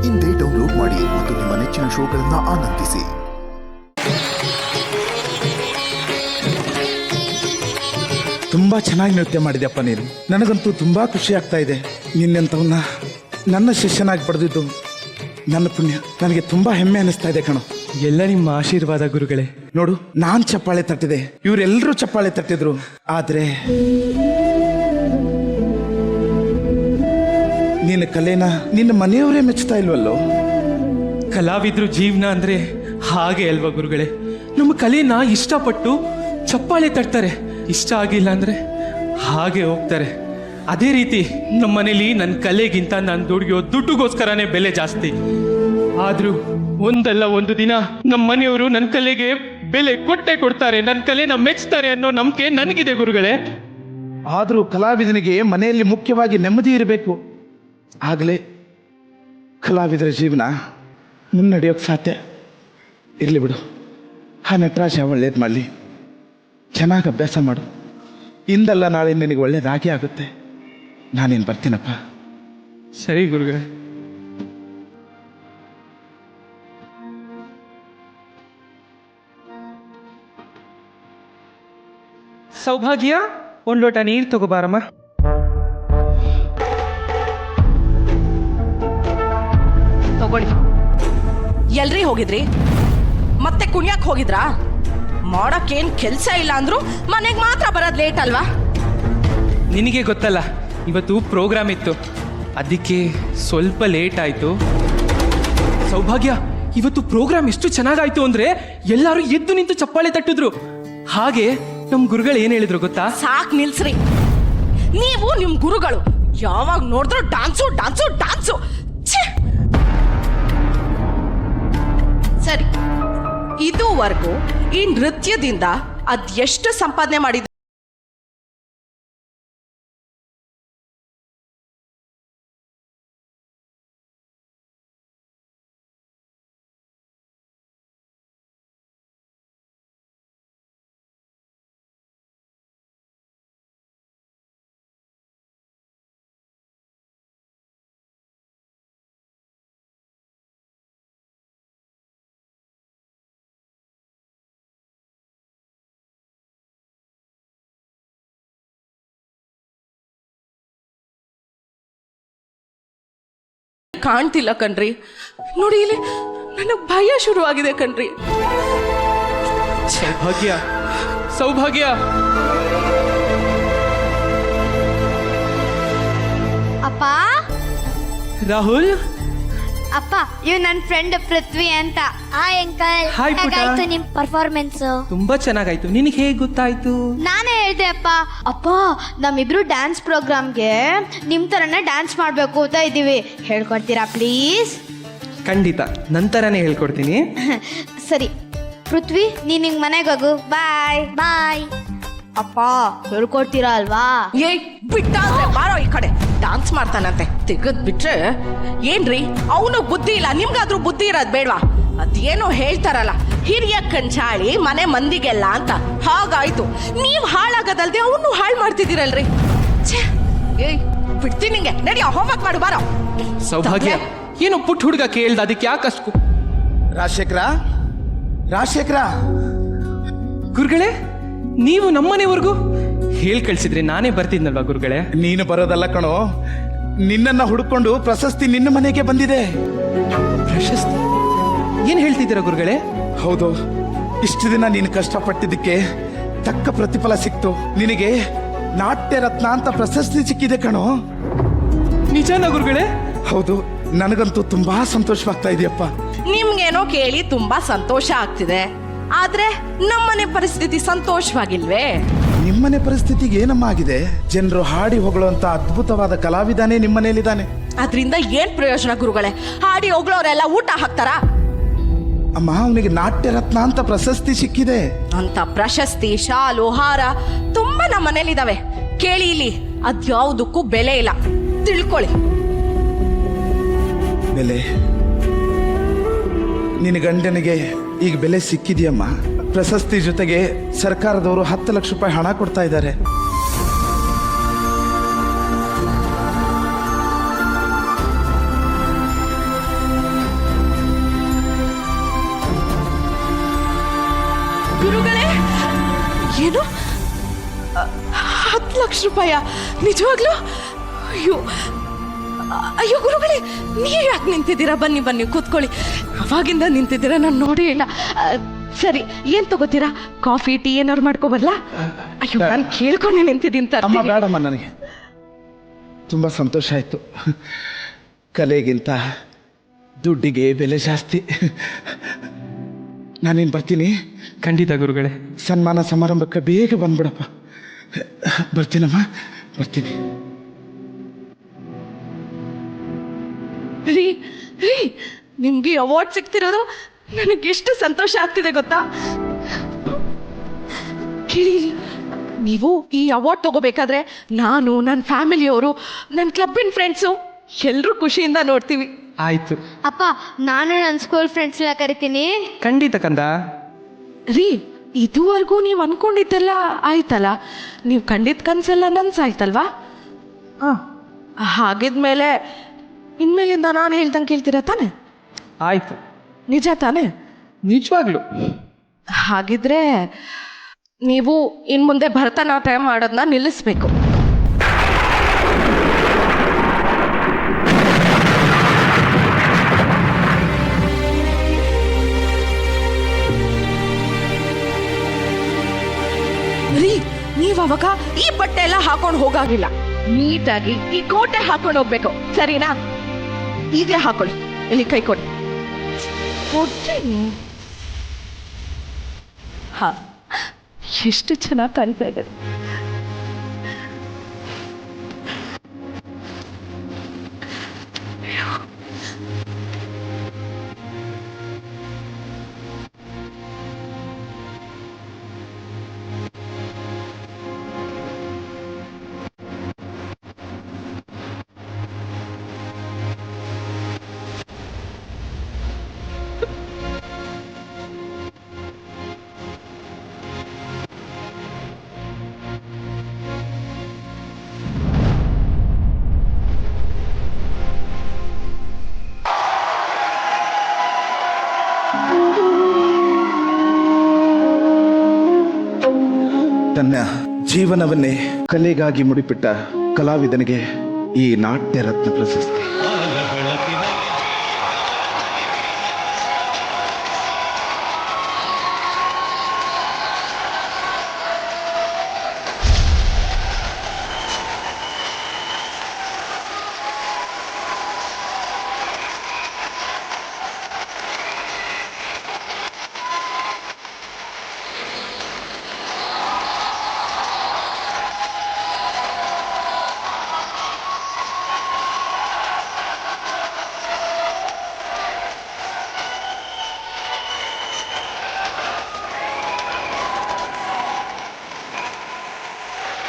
ಇಂದೇ ಡೌನ್ಲೋಡ್ ಮಾಡಿ ಮತ್ತು ನಿಮ್ಮ ನೆಚ್ಚಿನ ಶೋಗಳನ್ನು ಆನಂದಿಸಿ. ತುಂಬಾ ಚೆನ್ನಾಗಿ ನೃತ್ಯ ಮಾಡಿದೆಪ್ಪ ನೀನು. ನನಗಂತೂ ತುಂಬಾ ಖುಷಿ ಆಗ್ತಾ ಇದೆ. ನಿನ್ನಂತವನ್ನ ನನ್ನ ಶಿಷ್ಯನಾಗಿ ಪಡೆದಿದ್ದು ನನ್ನ ಪುಣ್ಯ. ನನಗೆ ತುಂಬಾ ಹೆಮ್ಮೆ ಅನಿಸ್ತಾ ಇದೆ ಕಣೋ. ಎಲ್ಲ ನಿಮ್ಮ ಆಶೀರ್ವಾದ ಗುರುಗಳೇ. ನೋಡು, ನಾನ್ ಚಪ್ಪಾಳೆ ತಟ್ಟಿದೆ, ಇವರೆಲ್ಲರೂ ಚಪ್ಪಾಳೆ ತಟ್ಟಿದ್ರು. ಆದ್ರೆ ನಿನ್ನ ಕಲೆನ ನಿನ್ನ ಮನೆಯವರೇ ಮೆಚ್ಚುತ್ತಾ ಇಲ್ವಲ್ಲೋ. ಕಲಾವಿದ್ರು ಜೀವನ ಅಂದ್ರೆ ಹಾಗೆ ಅಲ್ವಾ ಗುರುಗಳೇ? ನಮ್ಮ ಕಲೆನ ಇಷ್ಟಪಟ್ಟು ಚಪ್ಪಾಳೆ ತಟ್ತಾರೆ, ಇಷ್ಟ ಆಗಿಲ್ಲ ಅಂದ್ರೆ ಹಾಗೆ ಹೋಗ್ತಾರೆ. ಅದೇ ರೀತಿ ನಮ್ಮ ಮನೇಲಿ ನನ್ನ ಕಲೆಗಿಂತ ನಾನು ದುಡ್ಡುಗೋಸ್ಕರನೇ ಬೆಲೆ ಜಾಸ್ತಿ. ಆದ್ರೂ ಒಂದಲ್ಲ ಒಂದು ದಿನ ನಮ್ಮ ಮನೆಯವರು ನನ್ನ ಕಲೆಗೆ ಬೆಲೆ ಕೊಡ್ತಾರೆ, ನನ್ನ ಕಲೆನ ಮೆಚ್ತಾರೆ ಅನ್ನೋ ನಂಬಿಕೆ ನನಗಿದೆ ಗುರುಗಳೇ. ಆದ್ರೂ ಕಲಾವಿದನಿಗೆ ಮನೆಯಲ್ಲಿ ಮುಖ್ಯವಾಗಿ ನೆಮ್ಮದಿ ಇರಬೇಕು. ಆಗಲೇ ಕಲಾವಿದರ ಜೀವನ ಮುನ್ನಡೆಯೋಕೆ ಸಾಧ್ಯ. ಇರಲಿ ಬಿಡು, ಆ ನಟರಾಜ ಒಳ್ಳೇದು ಮಾಡಲಿ. ಚೆನ್ನಾಗಿ ಅಭ್ಯಾಸ ಮಾಡು. ಇಂದಲ್ಲ ನಾಳೆ ನಿನಗೆ ಒಳ್ಳೇದಾಗಿ ಆಗುತ್ತೆ. ನಾನೇನು ಬರ್ತೀನಪ್ಪ. ಸರಿ ಗುರುಗಳೇ. ಸೌಭಾಗ್ಯ, ಒಂದು ಲೋಟ ನೀರು ತಗೋಬಾರಮ್ಮ. ತಗೊಳ್ಳಿ. ಎಲ್ರಿ ಹೋಗಿದ್ರಿ? ಮತ್ತೆ ಕುಣ್ಯಕ್ ಹೋಗಿದ್ರಾ? ಮಾಡಕ್ಕೇನ್ ಕೆಲ್ಸ ಇಲ್ಲ ಅಂದ್ರು ಮನೆಗೆ ಮಾತ್ರ ಬರೋದ್ ಲೇಟ್ ಅಲ್ವಾ? ನಿನಗೆ ಗೊತ್ತಲ್ಲ, ಇವತ್ತು ಪ್ರೋಗ್ರಾಮ್ ಇತ್ತು, ಅದಕ್ಕೆ ಸ್ವಲ್ಪ ಲೇಟ್ ಆಯ್ತು. ಸೌಭಾಗ್ಯ, ಇವತ್ತು ಪ್ರೋಗ್ರಾಮ್ ಎಷ್ಟು ಚೆನ್ನಾಗಾಯ್ತು ಅಂದ್ರೆ ಎಲ್ಲರೂ ಎದ್ದು ನಿಂತು ಚಪ್ಪಾಳೆ ತಟ್ಟಿದ್ರು. ಹಾಗೆ ನಮ್ ಗುರುಗಳು ಏನ್ ಹೇಳಿದ್ರು ಗೊತ್ತಾ? ಸಾಕ್ ನಿಲ್ಸ್ರಿ. ನೀವು ನಿಮ್ ಗುರುಗಳು ಯಾವಾಗ ನೋಡಿದ್ರು ಡಾನ್ಸು ಡಾನ್ಸು ಡಾನ್ಸು. ಸರಿ, ಇದುವರೆಗೂ ಈ ನೃತ್ಯದಿಂದ ಅದೆಷ್ಟು ಸಂಪಾದನೆ ಮಾಡಿದ್ರು? ಕಾಣ್ತಿಲ್ಲ ಕಣ್ರಿ. ನೋಡಿ ಇಲ್ಲಿ ನನಗೆ ಭಯ ಶುರುವಾಗಿದೆ ಕಣ್ರಿ. ಸೌಭಾಗ್ಯ, ಸೌಭಾಗ್ಯ. ಅಪ್ಪ, ರಾಹುಲ್. ಅಪ್ಪ, ಇವ್ ನನ್ನ ಫ್ರೆಂಡ್ ಪೃಥ್ವಿ ಅಂತ. Hi uncle. ಹಾಯ್ ಪುಟ್ಟ. ಹೇಗಾಯ್ತು ನಿಮ್ ಪರ್ಫಾರ್ಮೆನ್ಸ್? ತುಂಬಾ ಚೆನ್ನಾಗಾಯ್ತು. ನಿನಗೆ ಹೇಗೆ ಗೊತ್ತಾಯ್ತು? ನಾನೇ ಹೇಳ್ದೆ ಅಪ್ಪ. ಅಪ್ಪ, ನಮ್ಮಿಬ್ರು ಡ್ಯಾನ್ಸ್ ಪ್ರೋಗ್ರಾಮ್ಗೆ ನಿಮ್ ತರನೇ ಡ್ಯಾನ್ಸ್ ಮಾಡ್ಬೇಕು ಅಂತ ಇದೀವಿ. ಹೇಳ್ಕೊಡ್ತೀರಾ ಪ್ಲೀಸ್? ಖಂಡಿತ, ನಂತರನೇ ಹೇಳ್ಕೊಡ್ತೀನಿ. ಸರಿ ಪೃಥ್ವಿ, ನೀನ್ ನಿಂಗ್ ಮನೆಗೆ ಹೋಗು. ಬಾಯ್ ಬಾಯ್. ಅಪ್ಪ, ಹೇಳ್ಕೊಡ್ತೀರಾ ಅಲ್ವಾ? ಏಯ್ ಬಿಟ್ಟ ಬಾರೋ ಈ ಕಡೆ. ಡಾನ್ಸ್ ಮಾಡ್ತಾನಂತೆ, ತೆಗದ್ ಬಿಟ್ರೆ ಏನ್ರಿ? ಅವನು ಬುದ್ಧಿ ಇಲ್ಲ, ನಿಮ್ಗಾದ್ರೂ ಬುದ್ಧಿ ಇರೋದ್ ಬೇಡ್ವಾ? ಅದೇನೋ ಹೇಳ್ತಾರಲ್ಲ, ಹಿರಿಯ ಕಂಚಾಳಿ ಮನೆ ಮಂದಿಗೆಲ್ಲ ಅಂತ. ಹಾಗಾಯ್ತು. ನೀವ್ ಹಾಳಾಗದಲ್ದೆ ಅವನು ಹಾಳು ಮಾಡ್ತಿದ್ದೀರಲ್ರಿ. ಏಯ್ ಬಿಡ್ತೀನಿ ನಿಂಗೆ. ನಡಿಯೋ, ಹೋಮ್ವರ್ಕ್ ಮಾಡು ಬಾರೋ. ಸೌಭಾಗ್ಯ, ಏನೋ ಪುಟ್ಟ ಹುಡುಗ ಕೇಳ್ದ, ಅದಕ್ಕೆ ಯಾಕಷ್ಟು? ರಾಜಶೇಖರ, ರಾಜಶೇಖರ. ಗುರುಗಳೇ, ನೀವು ನಮ್ಮನೆವರೆಗೂ ಹೇಳ್ ಕಳ್ಸಿದ್ರೆ ನಾನೇ ಬರ್ತಿದ್ನಲ್ವಾ ಗುರುಗಳೇ? ನೀನು ಬರೋದಲ್ಲ ಕಣೋ, ನಿನ್ನನ್ನ ಹುಡುಕೊಂಡು ಪ್ರಶಸ್ತಿ ನಿನ್ನ ಮನೆಗೆ ಬಂದಿದೆ. ಪ್ರಶಸ್ತಿ? ಏನ್ ಹೇಳ್ತಿದ್ದೀರಾ ಗುರುಗಳೇ? ಹೌದು, ಇಷ್ಟು ದಿನ ನೀನು ಕಷ್ಟಪಟ್ಟಿದ್ದಕ್ಕೆ ತಕ್ಕ ಪ್ರತಿಫಲ ಸಿಕ್ತು. ನಿನಗೆ ನಾಟ್ಯ ರತ್ನ ಅಂತ ಪ್ರಶಸ್ತಿ ಸಿಕ್ಕಿದೆ ಕಣೋ. ನಿಜನಾ ಗುರುಗಳೇ? ಹೌದು, ನನಗಂತೂ ತುಂಬಾ ಸಂತೋಷವಾಗ್ತಾ ಇದೆಯಪ್ಪ. ನಿಮ್ಗೇನೋ ಕೇಳಿ ತುಂಬಾ ಸಂತೋಷ ಆಗ್ತಿದೆ, ಆದ್ರೆ ನಮ್ಮನೆ ಪರಿಸ್ಥಿತಿ ಸಂತೋಷವಾಗಿಲ್ವೇ? ನಿಮ್ಮನೆ ಪರಿಸ್ಥಿತಿಗೆ ಏನಮ್ಮ ಆಗಿದೆ? ಜನರು ಹಾಡಿ ಹೊಗಳುವಂತ ಅದ್ಭುತವಾದ ಕಲಾವಿದನೇ ನಿಮ್ಮನೇಲಿದ್ದಾನೆ. ಅದ್ರಿಂದ ಏನ್ ಪ್ರಯೋಜನ ಗುರುಗಳೇ? ಹಾಡಿ ಹೋಗ್ಳೋರೆಲ್ಲ ಊಟ ಹಾಕ್ತಾರಾ? ಅಮ್ಮ, ಅವನಿಗೆ ನಾಟ್ಯ ರತ್ನ ಅಂತ ಪ್ರಶಸ್ತಿ ಸಿಕ್ಕಿದೆ. ಅಂತ ಪ್ರಶಸ್ತಿ, ಶಾಲು, ಹಾರ ತುಂಬಾ ನಮ್ಮ ಮನೇಲಿದಾವೆ. ಕೇಳಿ ಇಲ್ಲಿ, ಅದ್ಯಾವುದಕ್ಕೂ ಬೆಲೆ ಇಲ್ಲ, ತಿಳ್ಕೊಳ್ಳಿ. ಬೆಲೆ? ನಿನ್ನ ಗಂಡನಿಗೆ ಈಗ ಬೆಲೆ ಸಿಕ್ಕಿದೆಯಮ್ಮ. ಪ್ರಶಸ್ತಿ ಜೊತೆಗೆ ಸರ್ಕಾರದವರು 10 ಲಕ್ಷ ರೂಪಾಯಿ ಹಣ ಕೊಡ್ತಾ ಇದ್ದಾರೆ. ಏನು 10 ಲಕ್ಷ ರೂಪಾಯ? ನಿಜವಾಗ್ಲೂ? ಅಯ್ಯೋ ಅಯ್ಯೋ ಗುರುಗಳೇ, ನೀವು ಯಾಕೆ ನಿಂತಿದ್ದೀರಾ? ಬನ್ನಿ ಬನ್ನಿ ಕೂತ್ಕೊಳ್ಳಿ. ಅವಾಗಿಂದ ನಿಂತಿದ್ದೀರಾ, ನಾನು ನೋಡೇ ಇಲ್ಲ. ಸರಿ, ಏನ್ ತಗೋತೀರಾ? ಕಾಫಿ ಟೀ ಏನಾದ್ರು ಮಾಡ್ಕೊಬರ್ಲಾ? ಅಯ್ಯೋ ನಾನು ಕೇಳ್ಕೊಂಡೆ ನಿಂತಿದ್ದೀನಿ. ಅಮ್ಮ ಬೇಡಮ್ಮ, ನನಗೆ ತುಂಬ ಸಂತೋಷ ಆಯಿತು. ಕಲೆಗಿಂತ ದುಡ್ಡಿಗೆ ಬೆಲೆ ಜಾಸ್ತಿ. ನಾನೇನು ಬರ್ತೀನಿ. ಖಂಡಿತ ಗುರುಗಳೇ. ಸನ್ಮಾನ ಸಮಾರಂಭಕ್ಕೆ ಬೇಗ ಬಂದ್ಬಿಡಪ್ಪ. ಬರ್ತೀನಮ್ಮ, ಬರ್ತೀನಿ. ರೀ ರೀ, ನಿಮ್ಗೆ ಅವಾರ್ಡ್ ಸಿಗ್ತಿರೋದು ನನಗೆ ಎಷ್ಟು ಸಂತೋಷ ಆಗ್ತಿದೆ ಗೊತ್ತಾ? ಕೇಳಿ, ನೀವು ಈ ಅವಾರ್ಡ್ ತಗೋಬೇಕಾದ್ರೆ ನಾನು, ನನ್ನ ಫ್ಯಾಮಿಲಿಯವರು, ನನ್ನ ಕ್ಲಬ್ಬಿನ ಫ್ರೆಂಡ್ಸು ಎಲ್ಲರೂ ಖುಷಿಯಿಂದ ನೋಡ್ತೀವಿ. ಆಯ್ತು. ಅಪ್ಪ, ನಾನು ನನ್ನ ಸ್ಕೂಲ್ ಫ್ರೆಂಡ್ಸ್ನ ಕರಿತೀನಿ. ಖಂಡಿತ ಕಂದ. ರೀ, ಇದುವರೆಗೂ ನೀವು ಅನ್ಕೊಂಡಿದ್ದೆಲ್ಲ ಆಯ್ತಲ್ಲ, ನೀವು ಖಂಡಿತ ಕನ್ಸೆಲ್ಲ ನನ್ಸಾಯ್ತಲ್ವಾ? ಹಾಗಿದ್ಮೇಲೆ ಇನ್ಮೇಲಿಂದ ನಾನು ಹೇಳ್ದಂಗೆ ಕೇಳ್ತೀರಾ ತಾನೆ? ಆಯ್ತು. ನಿಜ ತಾನೆ? ನಿಜವಾಗ್ಲು. ಹಾಗಿದ್ರೆ ನೀವು ಇನ್ಮುಂದೆ ಭರತನಾಟ್ಯ ಮಾಡೋದನ್ನ ನಿಲ್ಲಿಸ್ಬೇಕು. ರೀ, ನೀವು ಅವಾಗ ಈ ಬಟ್ಟೆ ಎಲ್ಲ ಹಾಕೊಂಡು ಹೋಗಾಗಿಲ್ಲ. ನೀಟಾಗಿ ಈ ಕೋಟೆ ಹಾಕೊಂಡು ಹೋಗ್ಬೇಕು, ಸರಿನಾ? ಇದೇ ಹಾಕೊಳ್ಳಿ. ಇಲ್ಲಿ ಕೈ ಕೊಡಿ. ಕೊಡ್ತೀನಿ. ಹಾ, ಎಷ್ಟು ಚೆನ್ನಾಗಿ ಕಾಣ್ತಾ ಇದೆ. ತನ್ನ ಜೀವನವನ್ನೇ ಕಲೆಗಾಗಿ ಮುಡಿಪಿಟ್ಟ ಕಲಾವಿದನಿಗೆ ಈ ನಾಟ್ಯ ರತ್ನ ಪ್ರಶಸ್ತಿ.